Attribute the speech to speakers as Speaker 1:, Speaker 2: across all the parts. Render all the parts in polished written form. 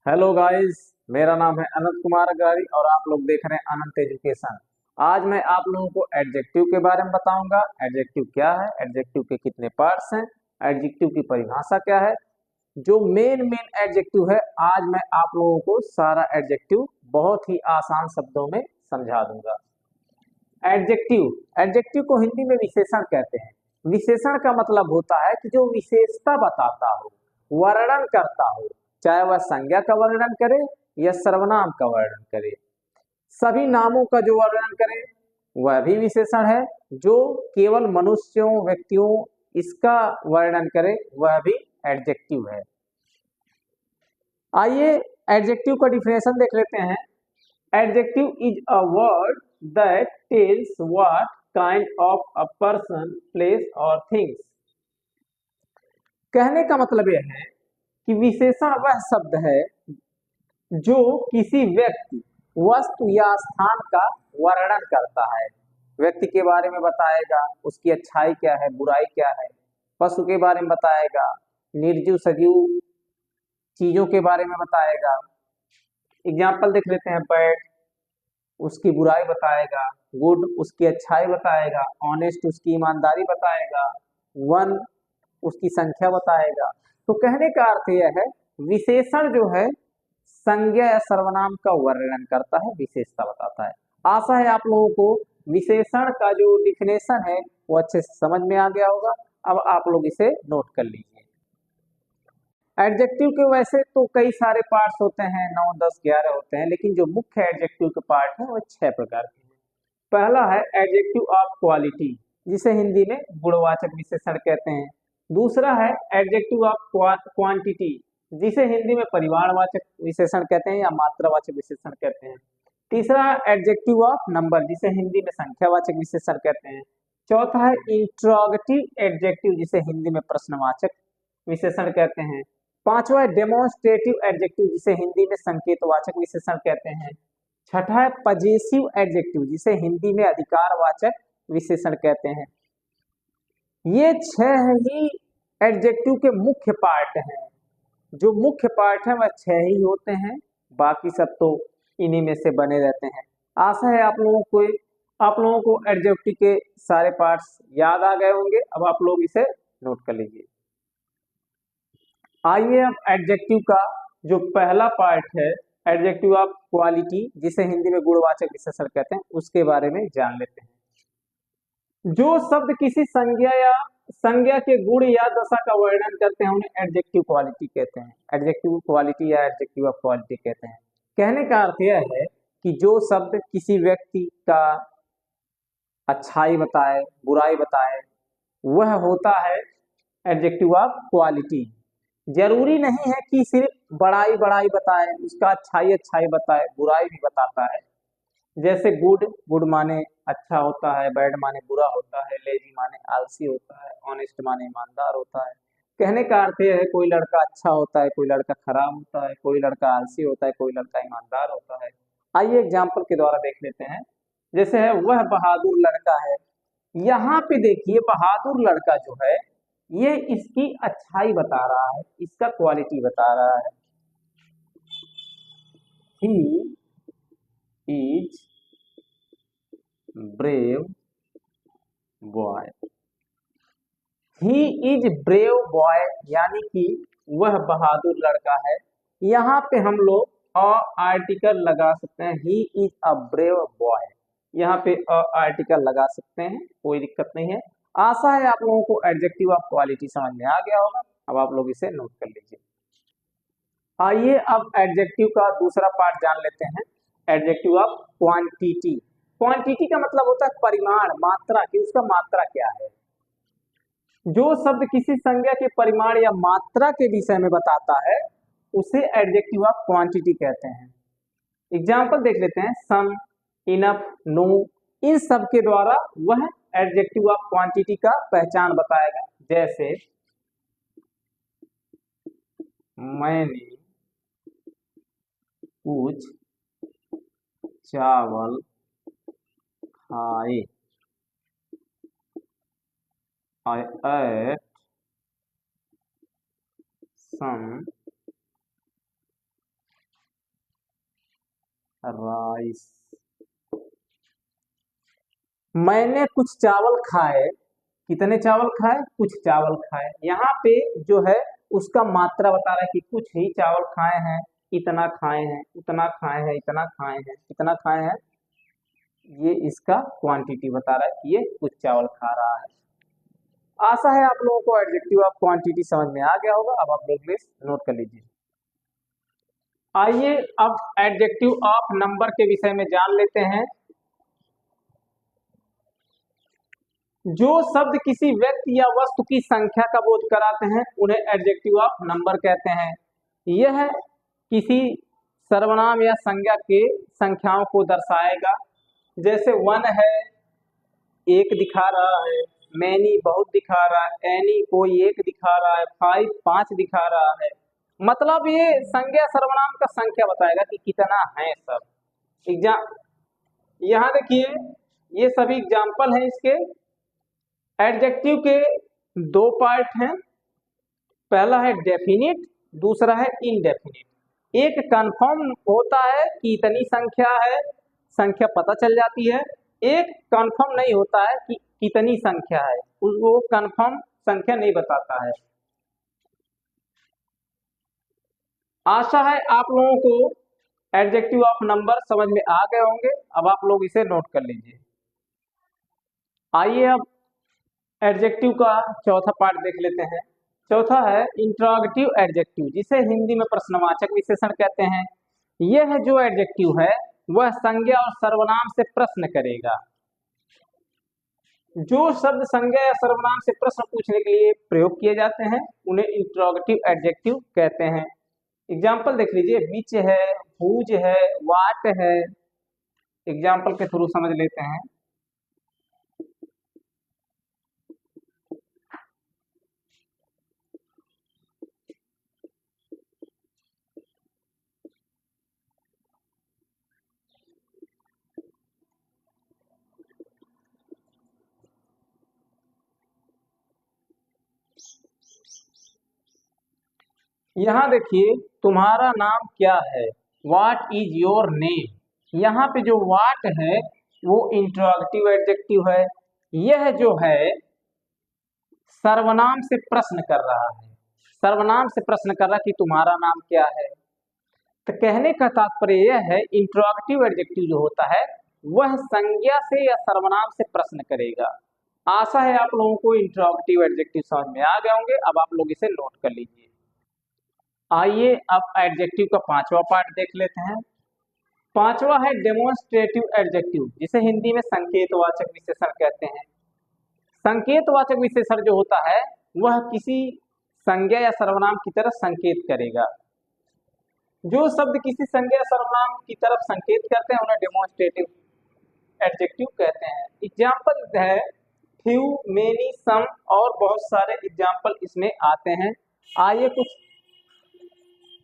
Speaker 1: Hello guys. मेरा नाम है अनंत कुमार अग्रवाल और आप लोग देख रहे हैं अनंत एजुकेशन। आज मैं आप लोगों को एडजेक्टिव के बारे में बताऊंगा। एडजेक्टिव क्या है, एडजेक्टिव के कितने पार्ट्स हैं, एडजेक्टिव की परिभाषा क्या है। जो मेन मेन एडजेक्टिव है, आज मैं आप लोगों को सारा एडजेक्टिव बहुत ही आसान शब्दों में समझा दूंगा। एडजेक्टिव एडजेक्टिव को हिंदी में विशेषण कहते हैं। विशेषण का मतलब होता है कि जो विशेषता बताता हो, वर्णन करता हो, चाहे वह संज्ञा का वर्णन करे या सर्वनाम का वर्णन करे। सभी नामों का जो वर्णन करे वह भी विशेषण है। जो केवल मनुष्यों, व्यक्तियों इसका वर्णन करे वह भी एडजेक्टिव है। आइए एडजेक्टिव का डिफिनेशन देख लेते हैं। Adjective is a word that tells what kind of a person, place or things। कहने का मतलब यह है कि विशेषण वह शब्द है जो किसी व्यक्ति, वस्तु या स्थान का वर्णन करता है। व्यक्ति के बारे में बताएगा, उसकी अच्छाई क्या है, बुराई क्या है। पशु के बारे में बताएगा, निर्जीव सजीव चीजों के बारे में बताएगा। एग्जाम्पल देख लेते हैं। बैड उसकी बुराई बताएगा, गुड उसकी अच्छाई बताएगा, ऑनेस्ट उसकी ईमानदारी बताएगा, वन उसकी संख्या बताएगा। तो कहने का अर्थ यह है, विशेषण जो है संज्ञा या सर्वनाम का वर्णन करता है, विशेषता बताता है। आशा है आप लोगों को विशेषण का जो डिफिनेशन है वो अच्छे से समझ में आ गया होगा। अब आप लोग इसे नोट कर लीजिए। एडजेक्टिव के वैसे तो कई सारे पार्ट्स होते हैं, 9 10 11 होते हैं, लेकिन जो मुख्य एडजेक्टिव के पार्ट हैं वो 6 प्रकार के हैं। पहला है एडजेक्टिव ऑफ क्वालिटी, जिसे हिंदी में गुणवाचक विशेषण कहते हैं। दूसरा है एडजेक्टिव ऑफ क्वांटिटी, जिसे हिंदी में परिमाणवाचक विशेषण कहते हैं या मात्रावाचक विशेषण कहते हैं। तीसरा एडजेक्टिव ऑफ नंबर, जिसे हिंदी में संख्यावाचक विशेषण कहते हैं। चौथा है इंट्रोगेटिव एडजेक्टिव, जिसे हिंदी में प्रश्नवाचक विशेषण कहते हैं। पांचवा है डेमोन्स्ट्रेटिव एडजेक्टिव, जिसे हिंदी में संकेतवाचक विशेषण कहते हैं। छठा है पजेसिव एडजेक्टिव, जिसे हिंदी में अधिकारवाचक विशेषण कहते हैं। ये 6 ही एडजेक्टिव के मुख्य पार्ट हैं। जो मुख्य पार्ट है वह 6 ही होते हैं, बाकी सब तो इन्हीं में से बने रहते हैं। आशा है आप लोगों को एडजेक्टिव के सारे पार्ट्स याद आ गए होंगे। अब आप लोग इसे नोट कर लीजिए। आइए अब एडजेक्टिव का जो पहला पार्ट है, एडजेक्टिव ऑफ क्वालिटी, जिसे हिंदी में गुणवाचक विशेषण कहते हैं, उसके बारे में जान लेते हैं। जो शब्द किसी संज्ञा के गुण या दशा का वर्णन करते हैं उन्हें एडजेक्टिव क्वालिटी कहते हैं। एडजेक्टिव क्वालिटी या एडजेक्टिव ऑफ क्वालिटी कहते हैं। कहने का अर्थ यह है कि जो शब्द किसी व्यक्ति का अच्छाई बताए, बुराई बताए, वह होता है एडजेक्टिव ऑफ क्वालिटी। जरूरी नहीं है कि सिर्फ बड़ाई बड़ाई बताए, उसका अच्छाई बताए, बुराई भी बताता है। जैसे गुड, गुड माने अच्छा होता है, बैड माने बुरा होता है, लेजी माने आलसी होता है, ऑनेस्ट माने ईमानदार होता है। कहने का अर्थ यह है कोई लड़का अच्छा होता है, कोई लड़का खराब होता है, कोई लड़का आलसी होता है, कोई लड़का ईमानदार होता है। आइए एग्जाम्पल के द्वारा देख लेते हैं। जैसे है वह बहादुर लड़का है। यहाँ पे देखिए बहादुर लड़का जो है ये इसकी अच्छाई बता रहा है, इसका क्वालिटी बता रहा है। He is brave boy. He is brave boy यानी कि वह बहादुर लड़का है। यहाँ पे हम लोग अ आर्टिकल लगा सकते हैं। He is a brave boy, यहाँ पे अ आर्टिकल लगा सकते हैं, कोई दिक्कत नहीं है। आशा है आप लोगों को एडजेक्टिव ऑफ क्वालिटी समझ में आ गया होगा। अब आप लोग इसे नोट कर लीजिए। आइए अब एडजेक्टिव का दूसरा पार्ट जान लेते हैं, एडजेक्टिव ऑफ क्वांटिटी। क्वांटिटी का मतलब होता है परिमाण, मात्रा की, उसका मात्रा क्या है। जो शब्द किसी संज्ञा के परिमाण या मात्रा के विषय में बताता है उसे एडजेक्टिव ऑफ क्वांटिटी कहते हैं। एग्जाम्पल देख लेते हैं। सम, इनफ, नो, इन सब के द्वारा वह एडजेक्टिव ऑफ क्वांटिटी का पहचान बताएगा। जैसे मैंने कुछ चावल खाए। I ate some rice. मैंने कुछ चावल खाए, कितने चावल खाए, कुछ चावल खाए। यहाँ पे जो है उसका मात्रा बता रहा है कि कुछ ही चावल खाए हैं, इतना खाए हैं, उतना खाए हैं, इतना खाए हैं, कितना खाए हैं, ये इसका क्वांटिटी बता रहा है कि ये कुछ चावल खा रहा है। आशा है आप लोगों को एडजेक्टिव ऑफ क्वांटिटी समझ में आ गया होगा। अब आप लोग लिस्ट नोट कर लीजिए। आइए अब एडजेक्टिव ऑफ नंबर के विषय में जान लेते हैं। जो शब्द किसी व्यक्ति या वस्तु की संख्या का बोध कराते हैं उन्हें एडजेक्टिव ऑफ नंबर कहते हैं। यह किसी सर्वनाम या संज्ञा के संख्याओं को दर्शाएगा। जैसे वन है, एक दिखा रहा है, मैनी बहुत दिखा रहा है, एनी कोई एक दिखा रहा है, फाइव पांच दिखा रहा है। मतलब ये संज्ञा सर्वनाम का संख्या बताएगा कि कितना है सब। यहाँ देखिए ये सभी एग्जाम्पल हैं इसके। एडजेक्टिव के दो पार्ट हैं, पहला है डेफिनिट, दूसरा है इनडेफिनिट। एक कंफर्म होता है कि इतनी संख्या है, संख्या पता चल जाती है। एक कंफर्म नहीं होता है कि कितनी संख्या है, वो कंफर्म संख्या नहीं बताता है। आशा है आप लोगों को एडजेक्टिव ऑफ नंबर समझ में आ गए होंगे। अब आप लोग इसे नोट कर लीजिए। आइए अब एडजेक्टिव का चौथा पार्ट देख लेते हैं। चौथा है इंट्रोगेटिव एडजेक्टिव, जिसे हिंदी में प्रश्नवाचक विशेषण कहते हैं। यह जो एडजेक्टिव है वह संज्ञा और सर्वनाम से प्रश्न करेगा। जो शब्द संज्ञा या सर्वनाम से प्रश्न पूछने के लिए प्रयोग किए जाते हैं उन्हें इंट्रोगेटिव एडजेक्टिव कहते हैं। एग्जाम्पल देख लीजिए, विच है, हुज है, वाट है। एग्जाम्पल के थ्रू समझ लेते हैं। यहाँ देखिए, तुम्हारा नाम क्या है, व्हाट इज योर नेम। यहाँ पे जो व्हाट है वो इंट्रोगेटिव एडजेक्टिव है। यह जो है सर्वनाम से प्रश्न कर रहा है, सर्वनाम से प्रश्न कर रहा है कि तुम्हारा नाम क्या है। तो कहने का तात्पर्य यह है इंट्रोगेटिव एडजेक्टिव जो होता है वह संज्ञा से या सर्वनाम से प्रश्न करेगा। आशा है आप लोगों को इंट्रोगेटिव एडजेक्टिव समझ में आ गए होंगे। अब आप लोग इसे नोट कर लीजिए। आइए अब एडजेक्टिव का पांचवा पार्ट देख लेते हैं। पांचवा है डेमोन्स्ट्रेटिव एडजेक्टिव, जिसे हिंदी में संकेतवाचक विशेषण कहते हैं। संकेतवाचक विशेषण जो होता है वह किसी संज्ञा या सर्वनाम की तरफ संकेत करेगा। जो शब्द किसी संज्ञा या सर्वनाम की तरफ संकेत करते हैं उन्हें डेमोन्स्ट्रेटिव एडजेक्टिव कहते हैं। एग्जाम्पल है फ्यू, मेनी, सम और बहुत सारे एग्जाम्पल इसमें आते हैं। आइए कुछ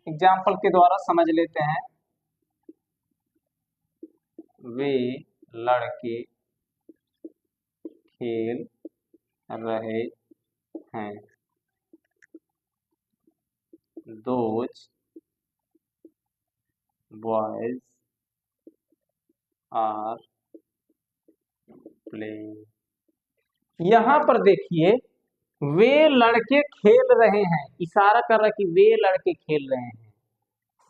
Speaker 1: एग्जाम्पल के द्वारा समझ लेते हैं। वे लड़के खेल रहे हैं, दोज बॉयज आर प्लेइंग। यहाँ पर देखिए वे लड़के खेल रहे हैं, इशारा कर रहा है कि वे लड़के खेल रहे हैं।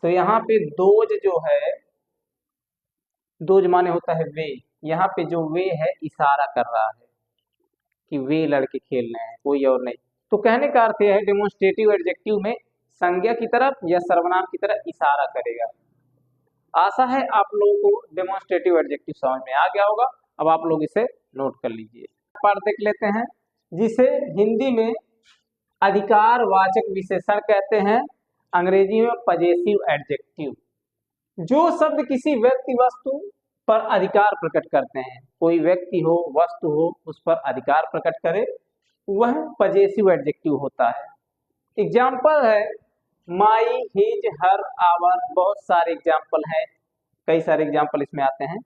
Speaker 1: तो यहाँ पे दोज जो है, दोज माने होता है वे, यहाँ पे जो वे है इशारा कर रहा है कि वे लड़के खेल रहे हैं, कोई और नहीं। तो कहने का अर्थ यह है डेमोन्स्ट्रेटिव एडजेक्टिव में संज्ञा की तरफ या सर्वनाम की तरफ इशारा करेगा। आशा है आप लोगों को डेमोन्स्ट्रेटिव एडजेक्टिव समझ में आ गया होगा। अब आप लोग इसे नोट कर लीजिए। पार्ट देख लेते हैं, जिसे हिंदी में अधिकारवाचक विशेषण कहते हैं, अंग्रेजी में पजेसिव एडजेक्टिव। जो शब्द किसी व्यक्ति वस्तु पर अधिकार प्रकट करते हैं, कोई व्यक्ति हो वस्तु हो उस पर अधिकार प्रकट करे, वह पजेसिव एडजेक्टिव होता है। एग्जाम्पल है माई, हिज, हर, आवर। बहुत सारे एग्जाम्पल हैं, कई सारे एग्जाम्पल इसमें आते हैं।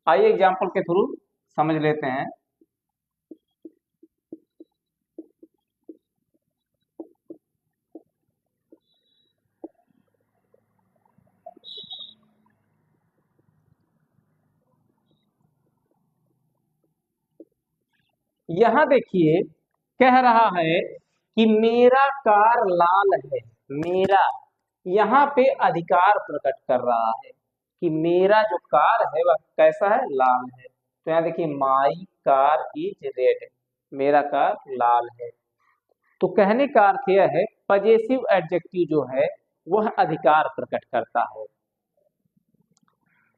Speaker 1: आइए एग्जाम्पल के थ्रू समझ लेते हैं। यहां देखिए कह रहा है कि मेरा कार लाल है। मेरा यहाँ पे अधिकार प्रकट कर रहा है कि मेरा जो कार है वह कैसा है, लाल है। तो यहाँ देखिए माई कार इज रेड, मेरा कार लाल है। तो कहने का अर्थ यह है पजेसिव एडजेक्टिव जो है वह अधिकार प्रकट करता है।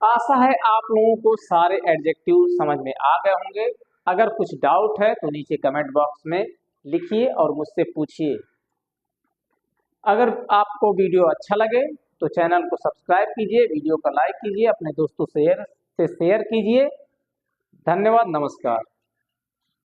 Speaker 1: आशा है आप लोगों को सारे एडजेक्टिव समझ में आ गए होंगे। अगर कुछ डाउट है तो नीचे कमेंट बॉक्स में लिखिए और मुझसे पूछिए। अगर आपको वीडियो अच्छा लगे तो चैनल को सब्सक्राइब कीजिए, वीडियो को लाइक कीजिए, अपने दोस्तों से शेयर कीजिए। धन्यवाद, नमस्कार।